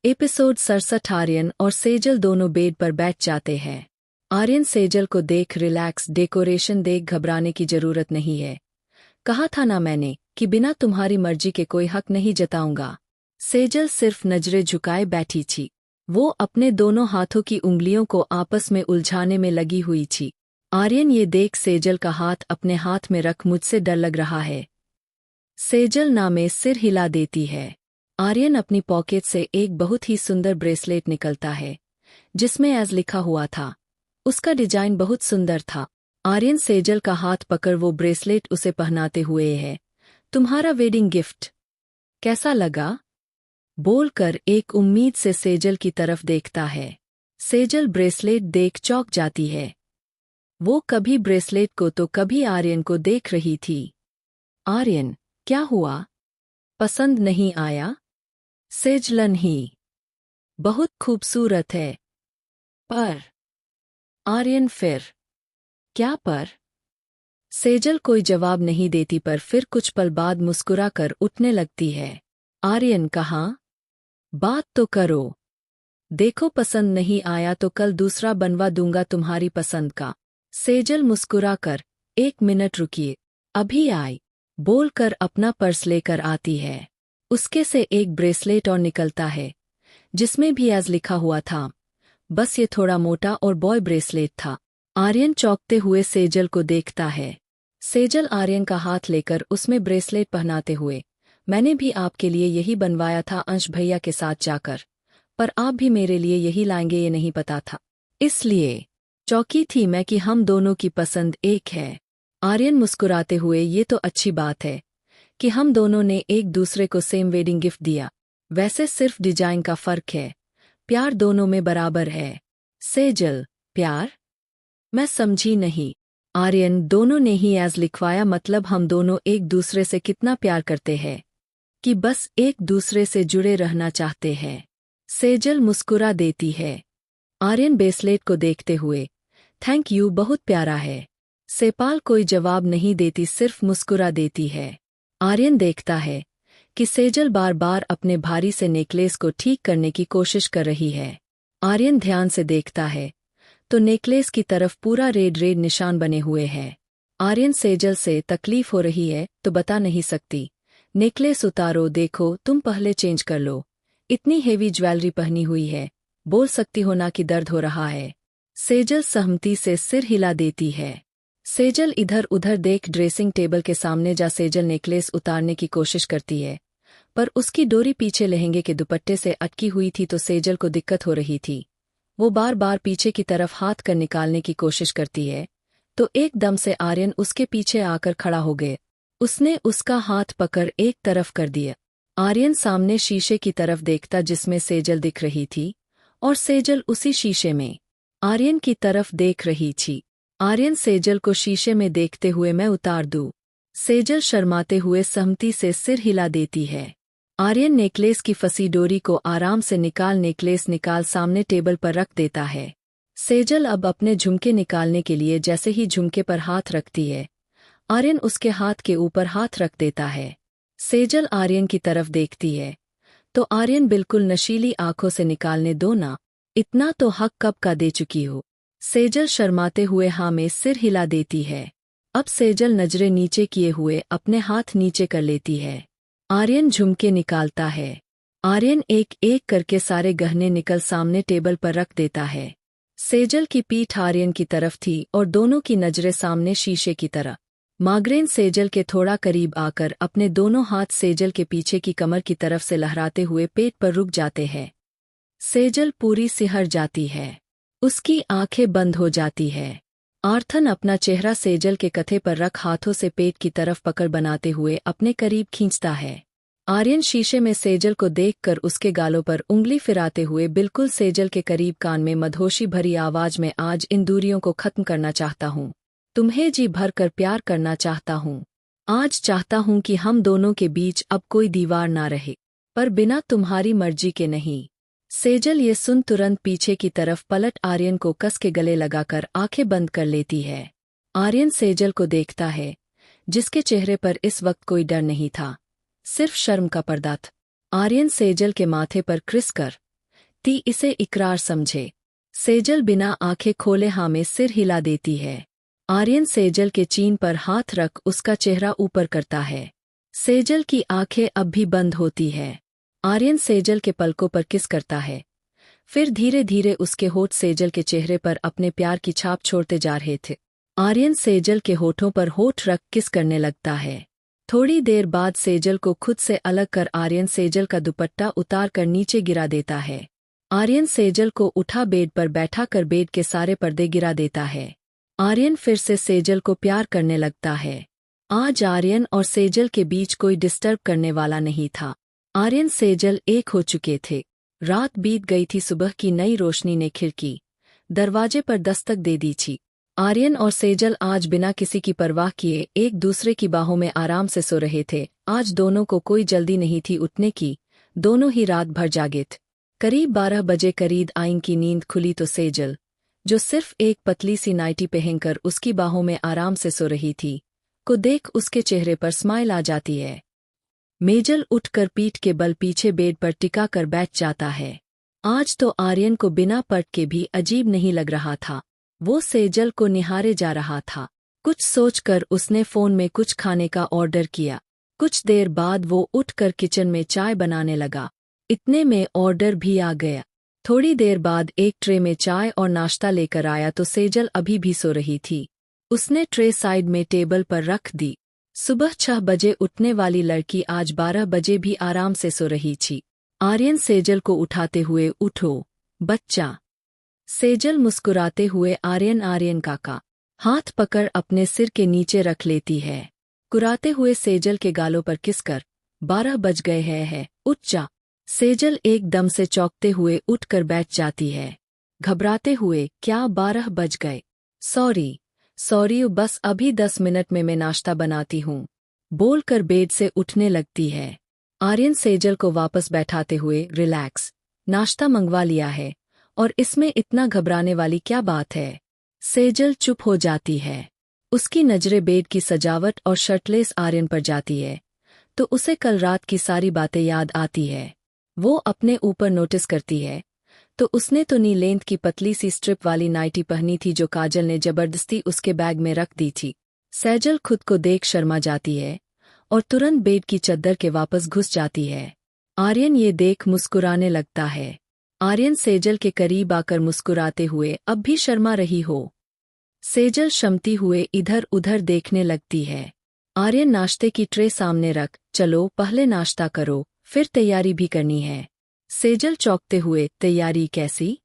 Episode 67। Aryan और सेजल दोनों bed पर बैठ जाते हैं। आर्यन सेजल को देख रिलैक्स, डेकोरेशन देख घबराने की जरूरत नहीं है। कहा था ना मैंने कि बिना तुम्हारी मर्जी के कोई हक नहीं जताऊंगा। सेजल सिर्फ नजरें झुकाए बैठी थी। वो अपने दोनों हाथों की उंगलियों को आपस में उलझाने में लगी हुई थी। आर्यन ये देख सेजल का हाथ अपने हाथ में रख मुझसे डर लग रहा है। सेजल ना में सिर हिला देती है। आर्यन अपनी पॉकेट से एक बहुत ही सुंदर ब्रेसलेट निकलता है जिसमें एज लिखा हुआ था। उसका डिजाइन बहुत सुंदर था। आर्यन सेजल का हाथ पकड़ वो ब्रेसलेट उसे पहनाते हुए है। तुम्हारा वेडिंग गिफ्ट कैसा लगा? बोलकर एक उम्मीद से सेजल की तरफ देखता है। सेजल ब्रेसलेट देख चौंक जाती है। वो कभी ब्रेसलेट को तो कभी आर्यन को देख रही थी। आर्यन, क्या हुआ? पसंद नहीं आया? सेजलन ही बहुत खूबसूरत है। पर आर्यन फिर क्या पर? सेजल कोई जवाब नहीं देती पर फिर कुछ पल बाद मुस्कुरा कर उठने लगती है। आर्यन, कहाँ? बात तो करो। देखो, पसंद नहीं आया तो कल दूसरा बनवा दूंगा तुम्हारी पसंद का। सेजल मुस्कुराकर, एक मिनट रुकिए, अभी आई, बोलकर अपना पर्स लेकर आती है। उसके से एक ब्रेसलेट और निकलता है जिसमें भी एज लिखा हुआ था। बस ये थोड़ा मोटा और बॉय ब्रेसलेट था। आर्यन चौंकते हुए सेजल को देखता है। सेजल आर्यन का हाथ लेकर उसमें ब्रेसलेट पहनाते हुए, मैंने भी आपके लिए यही बनवाया था अंश भैया के साथ जाकर, पर आप भी मेरे लिए यही लाएंगे ये नहीं पता था, इसलिए चौंकी थी मैं कि हम दोनों की पसंद एक है। आर्यन मुस्कुराते हुए, ये तो अच्छी बात है कि हम दोनों ने एक दूसरे को सेम वेडिंग गिफ्ट दिया। वैसे सिर्फ डिजाइन का फर्क है, प्यार दोनों में बराबर है। सेजल, प्यार? मैं समझी नहीं। आर्यन, दोनों ने ही एज लिखवाया, मतलब हम दोनों एक दूसरे से कितना प्यार करते हैं कि बस एक दूसरे से जुड़े रहना चाहते हैं। सेजल मुस्कुरा देती है। आर्यन ब्रेसलेट को देखते हुए, थैंक यू, बहुत प्यारा है। सेपाल कोई जवाब नहीं देती, सिर्फ मुस्कुरा देती है। आर्यन देखता है कि सेजल बार बार अपने भारी से नेकलेस को ठीक करने की कोशिश कर रही है। आर्यन ध्यान से देखता है तो नेकलेस की तरफ पूरा रेड रेड निशान बने हुए हैं। आर्यन, सेजल से तकलीफ हो रही है तो बता नहीं सकती। नेकलेस उतारो, देखो, तुम पहले चेंज कर लो। इतनी हेवी ज्वेलरी पहनी हुई है, बोल सकती हो ना कि दर्द हो रहा है। सेजल सहमति से सिर हिला देती है। सेजल इधर उधर देख ड्रेसिंग टेबल के सामने जा सेजल नेकलेस उतारने की कोशिश करती है, पर उसकी डोरी पीछे लहंगे के दुपट्टे से अटकी हुई थी तो सेजल को दिक्कत हो रही थी। वो बार बार पीछे की तरफ हाथ कर निकालने की कोशिश करती है तो एकदम से आर्यन उसके पीछे आकर खड़ा हो गए। उसने उसका हाथ पकड़ एक तरफ कर दिया। आर्यन सामने शीशे की तरफ देखता जिसमें सेजल दिख रही थी और सेजल उसी शीशे में आर्यन की तरफ देख रही थी। आर्यन, सेजल को शीशे में देखते हुए, मैं उतार दूं? सेजल शर्माते हुए सहमति से सिर हिला देती है। आर्यन नेकलेस की फंसी डोरी को आराम से नेकलेस निकाल सामने टेबल पर रख देता है। सेजल अब अपने झुमके निकालने के लिए जैसे ही झुमके पर हाथ रखती है, आर्यन उसके हाथ के ऊपर हाथ रख देता है। सेजल आर्यन की तरफ देखती है तो आर्यन बिल्कुल नशीली आंखों से, निकालने दो ना, इतना तो हक कब का दे चुकी हो। सेजल शर्माते हुए हाँ में सिर हिला देती है। अब सेजल नजरें नीचे किए हुए अपने हाथ नीचे कर लेती है। आर्यन झुमके निकालता है। आर्यन एक एक करके सारे गहने निकल सामने टेबल पर रख देता है। सेजल की पीठ आर्यन की तरफ थी और दोनों की नजरें सामने शीशे की तरह। माइग्रेन सेजल के थोड़ा करीब आकर अपने दोनों हाथ सेजल के पीछे की कमर की तरफ से लहराते हुए पेट पर रुक जाते हैं। सेजल पूरी सिहर जाती है। उसकी आंखें बंद हो जाती है। आर्थन अपना चेहरा सेजल के कथे पर रख हाथों से पेट की तरफ पकड़ बनाते हुए अपने करीब खींचता है। आर्यन शीशे में सेजल को देखकर उसके गालों पर उंगली फिराते हुए बिल्कुल सेजल के करीब कान में मदहोशी भरी आवाज में, आज इन दूरियों को खत्म करना चाहता हूँ, तुम्हें जी भर कर प्यार करना चाहता हूँ। आज चाहता हूँ कि हम दोनों के बीच अब कोई दीवार ना रहे, पर बिना तुम्हारी मर्जी के नहीं। सेजल ये सुन तुरंत पीछे की तरफ पलट आर्यन को कस के गले लगाकर आंखें बंद कर लेती है। आर्यन सेजल को देखता है जिसके चेहरे पर इस वक्त कोई डर नहीं था, सिर्फ शर्म का पर्दा था। आर्यन सेजल के माथे पर क्रिस कर ती इसे इकरार समझे। सेजल बिना आंखें खोले हाँ में सिर हिला देती है। आर्यन सेजल के चीन पर हाथ रख उसका चेहरा ऊपर करता है। सेजल की आंखें अब भी बंद होती है। आर्यन सेजल के पलकों पर किस करता है। फिर धीरे धीरे उसके होठ सेजल के चेहरे पर अपने प्यार की छाप छोड़ते जा रहे थे। आर्यन सेजल के होठों पर होठ रख किस करने लगता है। थोड़ी देर बाद सेजल को खुद से अलग कर आर्यन सेजल का दुपट्टा उतार कर नीचे गिरा देता है। आर्यन सेजल को उठा बेड पर बैठा कर बेड के सारे पर्दे गिरा देता है। आर्यन फिर से सेजल को प्यार करने लगता है। आज आर्यन और सेजल के बीच कोई डिस्टर्ब करने वाला नहीं था। आर्यन सेजल एक हो चुके थे। रात बीत गई थी। सुबह की नई रोशनी ने खिड़की दरवाजे पर दस्तक दे दी थी। आर्यन और सेजल आज बिना किसी की परवाह किए एक दूसरे की बाहों में आराम से सो रहे थे। आज दोनों को कोई जल्दी नहीं थी उठने की। दोनों ही रात भर जागे थे। करीब 12 बजे करीब आइन की नींद खुली तो सेजल, जो सिर्फ एक पतली सी नाइटी पहनकर उसकी बाहों में आराम से सो रही थी, को देख उसके चेहरे पर स्माइल आ जाती है। मेजल उठकर पीठ के बल पीछे बेड पर टिका कर बैठ जाता है। आज तो आर्यन को बिना पट के भी अजीब नहीं लग रहा था। वो सेजल को निहारे जा रहा था। कुछ सोचकर उसने फोन में कुछ खाने का ऑर्डर किया। कुछ देर बाद वो उठकर किचन में चाय बनाने लगा। इतने में ऑर्डर भी आ गया। थोड़ी देर बाद एक ट्रे में चाय और नाश्ता लेकर आया तो सेजल अभी भी सो रही थी। उसने ट्रे साइड में टेबल पर रख दी। सुबह 6 बजे उठने वाली लड़की आज 12 बजे भी आराम से सो रही थी। आर्यन सेजल को उठाते हुए, उठो बच्चा। सेजल मुस्कुराते हुए आर्यन काका हाथ पकड़ अपने सिर के नीचे रख लेती है। कुराते हुए सेजल के गालों पर किसकर 12 बज गए है, उठ जा। सेजल एकदम से चौंकते हुए उठकर बैठ जाती है, घबराते हुए, क्या 12 बज गए? सॉरी बस अभी 10 मिनट में मैं नाश्ता बनाती हूँ, बोलकर बेड से उठने लगती है। आर्यन सेजल को वापस बैठाते हुए, रिलैक्स, नाश्ता मंगवा लिया है और इसमें इतना घबराने वाली क्या बात है? सेजल चुप हो जाती है। उसकी नजरें बेड की सजावट और शर्टलेस आर्यन पर जाती है तो उसे कल रात की सारी बातें याद आती है। वो अपने ऊपर नोटिस करती है तो उसने तो नी लेंथ की पतली सी स्ट्रिप वाली नाइटी पहनी थी जो काजल ने जबरदस्ती उसके बैग में रख दी थी। सेजल खुद को देख शर्मा जाती है और तुरंत बेड की चद्दर के वापस घुस जाती है। आर्यन ये देख मुस्कुराने लगता है। आर्यन सेजल के करीब आकर मुस्कुराते हुए, अब भी शर्मा रही हो? सेजल शमती हुए इधर उधर देखने लगती है। आर्यन नाश्ते की ट्रे सामने रख, चलो पहले नाश्ता करो, फिर तैयारी भी करनी है। सेजल चौंकते हुए, तैयारी कैसी?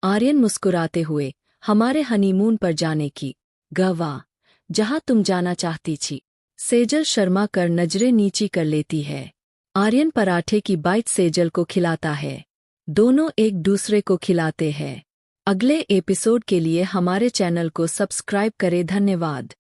आर्यन मुस्कुराते हुए, हमारे हनीमून पर जाने की। गवा, जहां तुम जाना चाहती थी। सेजल शर्मा कर नजरें नीची कर लेती है। आर्यन पराठे की बाइट सेजल को खिलाता है। दोनों एक दूसरे को खिलाते हैं। अगले एपिसोड के लिए हमारे चैनल को सब्सक्राइब करें। धन्यवाद।